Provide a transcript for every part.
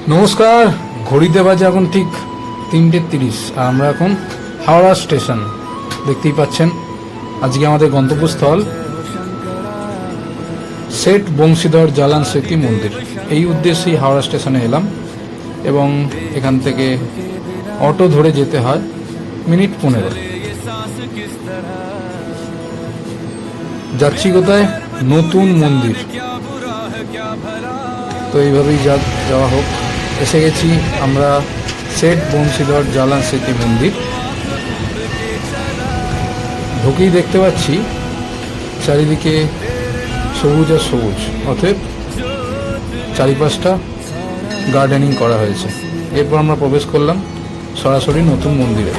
নমস্কার। ঘড়িতে বাজে এখন ঠিক 3:30 আর আমরা এখন হাওড়া স্টেশন। দেখতেই পাচ্ছেন আজকে আমাদের গন্তব্যস্থল সেট বংশীধর জালান স্মৃতি মন্দির। এই উদ্দেশ্যেই হাওড়া স্টেশনে এলাম এবং এখান থেকে অটো ধরে যেতে হয় মিনিট 15। যাচ্ছি কোথায়? নতুন মন্দির। তো এইভাবেই যাওয়া হোক। এসে গেছি আমরা সেট বংশীধর জালান স্মৃতি মন্দির। ঢুকেই দেখতে পাচ্ছি চারিদিকে সবুজ আর সবুজ, অতএব চারিপাশটা গার্ডেনিং করা হয়েছে। এরপর আমরা প্রবেশ করলাম সরাসরি নতুন মন্দিরে।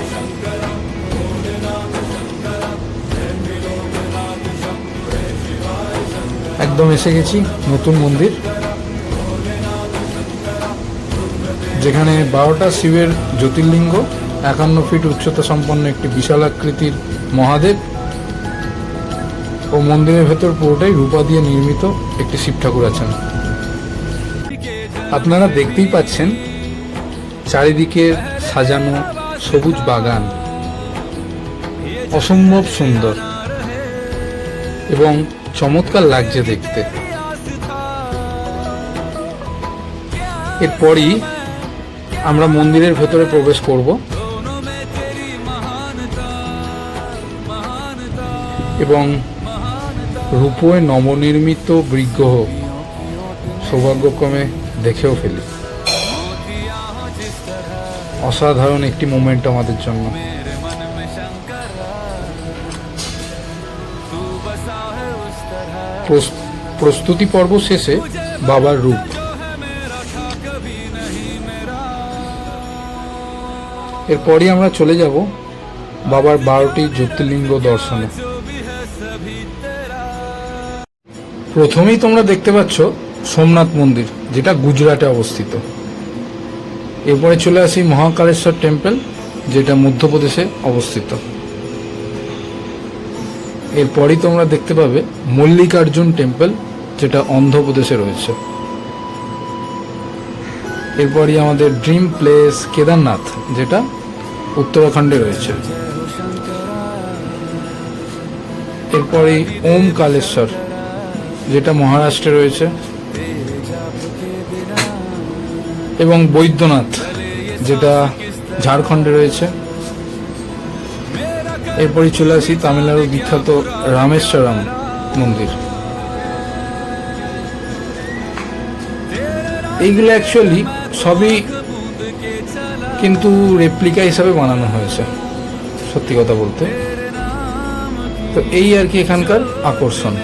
একদম এসে গেছি নতুন মন্দির, যেখানে 12টা শিবের জ্যোতির্লিঙ্গ, 51 ফিট উচ্চতা সম্পন্ন একটি বিশাল আকৃতির মহাদেব ও মন্দিরের ভেতর পুরোটাই রূপা দিয়ে নির্মিত একটি শিব ঠাকুর আছেন। আপনারা দেখতেই পাচ্ছেন চারিদিকে সাজানো সবুজ বাগান, অসম্ভব সুন্দর এবং চমৎকার লাগছে দেখতে। এরপরই আমরা মন্দিরের ভেতরে প্রবেশ করব এবং রূপোয় নবনির্মিত বিগ্রহ সৌভাগ্যক্রমে দেখেও ফেলি। অসাধারণ একটি মোমেন্ট আমাদের জন্য। প্রস্তুতি পর্ব শেষে বাবার রূপ। এরপরই আমরা চলে যাব বাবার 12টি জ্যোতির্লিঙ্গ দর্শনে। প্রথমেই তোমরা দেখতে পাচ্ছ সোমনাথ মন্দির, যেটা গুজরাটে অবস্থিত। এরপরে চলে আসি মহাকালেশ্বর টেম্পল, যেটা মধ্যপ্রদেশে অবস্থিত। এরপরই তোমরা দেখতে পাবে মল্লিকার্জুন টেম্পল, যেটা অন্ধ্রপ্রদেশে রয়েছে। এরপরই আমাদের ড্রিম প্লেস কেদারনাথ, যেটা উত্তরাখণ্ডে রয়েছে। এরপরই ওমকালেশ্বর, যেটা মহারাষ্ট্রে রয়েছে, এবং বৈদ্যনাথ, যেটা ঝাড়খণ্ডে রয়েছে। এরপরই চলে আসি তামিলনাড়ুর বিখ্যাত রামেশ্বরম মন্দির। এইগুলো অ্যাকচুয়ালি সবই কিন্তু রেপ্লিকা হিসাবে বানানো হয়েছে, সত্যি কথা বলতে। তো এই আর কি এখানকার আকর্ষণ।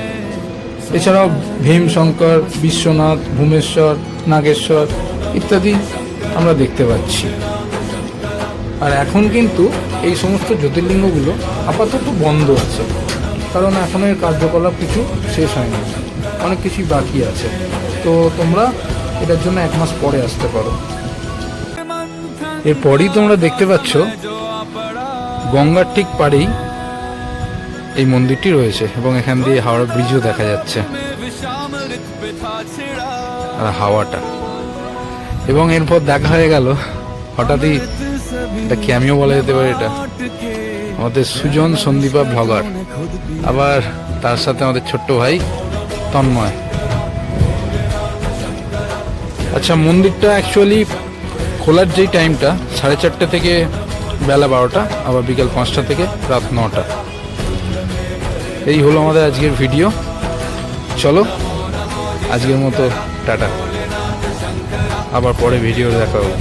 এছাড়াও ভীমশঙ্কর, বিশ্বনাথ, ভূমেশ্বর, নাগেশ্বর ইত্যাদি আমরা দেখতে পাচ্ছি। আর এখন কিন্তু এই সমস্ত জ্যোতির্লিঙ্গগুলো আপাতত বন্ধ আছে, কারণ এখন এর কার্যকলাপ কিছু শেষ হয়নি, অনেক কিছুই বাকি আছে। তো তোমরা এটার জন্য 1 মাস পরে আসতে পারো। এরপরই তোমরা দেখতে পাচ্ছ গঙ্গার ঠিক পাড়েই এই মন্দিরটি রয়েছে এবং এখান দিয়ে হাওড়া ব্রিজও দেখা যাচ্ছে আর হাওয়াটা। এবং এরপর দেখা হয়ে গেল হঠাৎই একটা ক্যামিও বলা যেতে পারে, এটা আমাদের সুজন সন্দীপা ব্লগার, আবার তার সাথে আমাদের ছোট্ট ভাই তন্ময়। আচ্ছা, মন্দিরটা অ্যাকচুয়ালি খোলার যেই টাইমটা 4:30 থেকে বেলা 12টা, আবার বিকেল 5টা থেকে রাত 9টা। এই হলো আমাদের আজকের ভিডিও। চলো আজকের মতো টাটা, আবার পরে ভিডিও দেখা হবে।